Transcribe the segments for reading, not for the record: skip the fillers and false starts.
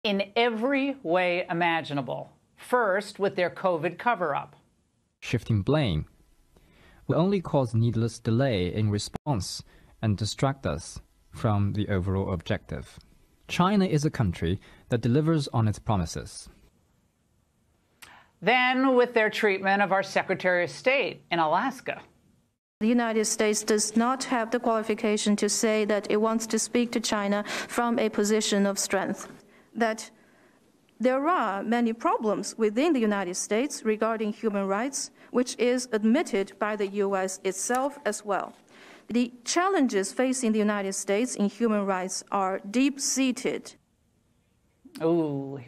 in every way imaginable. First, with their COVID cover-up. Shifting blame will only cause needless delay in response and distract us from the overall objective. China is a country that delivers on its promises. Then, with their treatment of our Secretary of State in Alaska. The United States does not have the qualification to say that it wants to speak to China from a position of strength. That there are many problems within the United States regarding human rights, which is admitted by the U.S. itself as well. The challenges facing the United States in human rights are deep-seated. Ooh,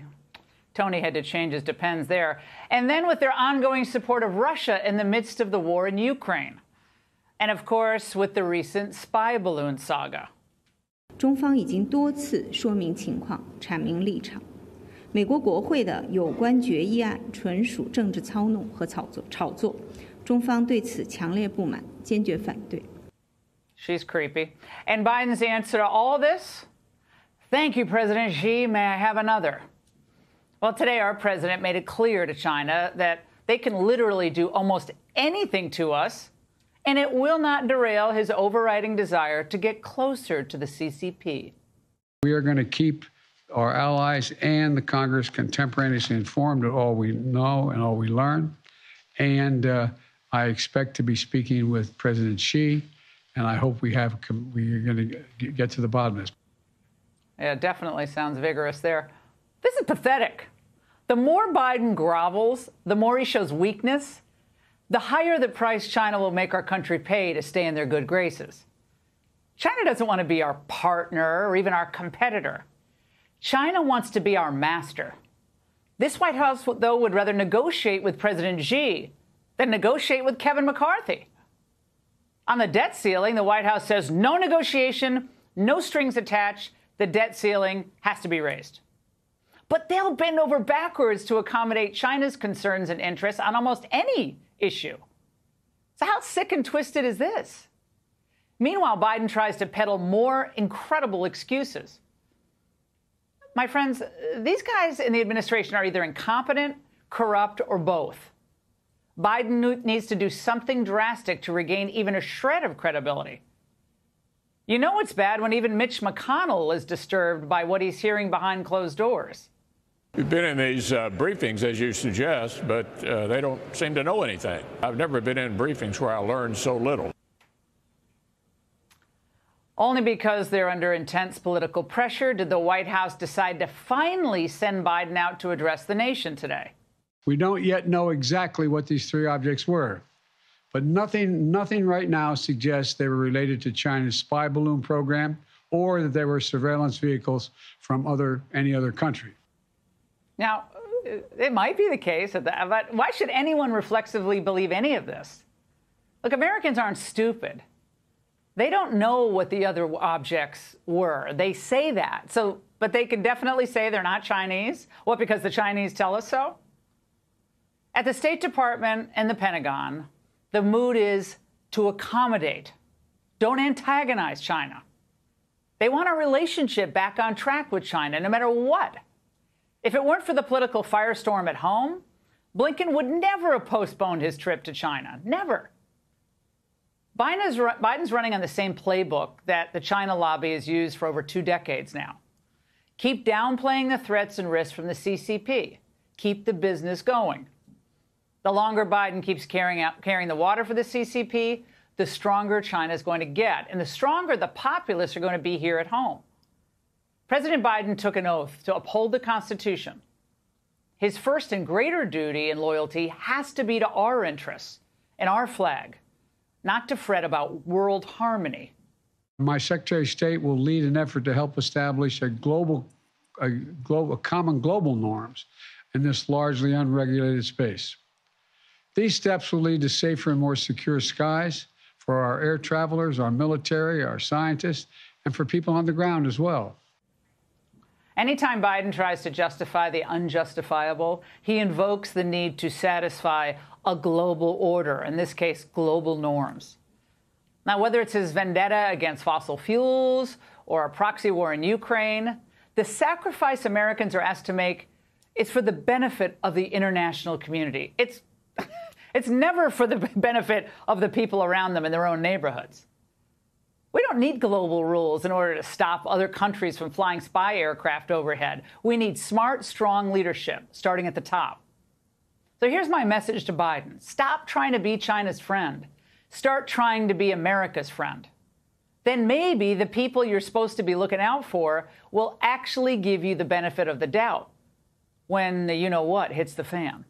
Tony had to change his depends there. And then with their ongoing support of Russia in the midst of the war in Ukraine. And of course, with the recent spy balloon saga. 中方已经多次说明情况，阐明立场。美国国会的有关决议案纯属政治操弄和炒作，中方对此强烈不满，坚决反对。She's creepy. And Biden's answer to all this? Thank you, President Xi. May I have another? Well, today our president made it clear to China that they can literally do almost anything to us, and it will not derail his overriding desire to get closer to the CCP. We are going to keep our allies and the Congress contemporaneously informed of all we know and all we learn. And I expect to be speaking with President Xi, and I hope we are going to get to the bottom of this. Yeah, definitely sounds vigorous there. This is pathetic. The more Biden grovels, the more he shows weakness, the higher the price China will make our country pay to stay in their good graces. China doesn't want to be our partner or even our competitor. China wants to be our master. This White House, though, would rather negotiate with President Xi than negotiate with Kevin McCarthy. On the debt ceiling, the White House says no negotiation, no strings attached. The debt ceiling has to be raised. But they'll bend over backwards to accommodate China's concerns and interests on almost any issue. So how sick and twisted is this? Meanwhile, Biden tries to peddle more incredible excuses. My friends, these guys in the administration are either incompetent, corrupt, or both. Biden needs to do something drastic to regain even a shred of credibility. You know it's bad when even Mitch McConnell is disturbed by what he's hearing behind closed doors. We've been in these briefings, as you suggest, but they don't seem to know anything. I've never been in briefings where I learned so little. Only because they're under intense political pressure did the White House decide to finally send Biden out to address the nation today. We don't yet know exactly what these three objects were, but nothing right now suggests they were related to China's spy balloon program or that they were surveillance vehicles from any other country. Now, it might be the case, but why should anyone reflexively believe any of this? Look, Americans aren't stupid. They don't know what the other objects were. They say that. But they can definitely say they're not Chinese. What, because the Chinese tell us so? At the State Department and the Pentagon, the mood is to accommodate. Don't antagonize China. They want our relationship back on track with China, no matter what. If it weren't for the political firestorm at home, Blinken would never have postponed his trip to China. Never. Biden's running on the same playbook that the China lobby has used for over 2 decades now. Keep downplaying the threats and risks from the CCP. Keep the business going. The longer Biden keeps carrying the water for the CCP, the stronger China is going to get, and the stronger the populists are going to be here at home. President Biden took an oath to uphold the Constitution. His first and greater duty and loyalty has to be to our interests and our flag, not to fret about world harmony. My Secretary of State will lead an effort to help establish common global norms in this largely unregulated space. These steps will lead to safer and more secure skies for our air travelers, our military, our scientists, and for people on the ground as well. Anytime Biden tries to justify the unjustifiable, he invokes the need to satisfy a global order, in this case, global norms. Now, whether it's his vendetta against fossil fuels or a proxy war in Ukraine, The sacrifice Americans are asked to make is for the benefit of the international community. It's never for the benefit of the people around them in their own neighborhoods. We don't need global rules in order to stop other countries from flying spy aircraft overhead. We need smart, strong leadership, starting at the top. So here's my message to Biden. Stop trying to be China's friend. Start trying to be America's friend. Then maybe the people you're supposed to be looking out for will actually give you the benefit of the doubt when the you-know-what hits the fan.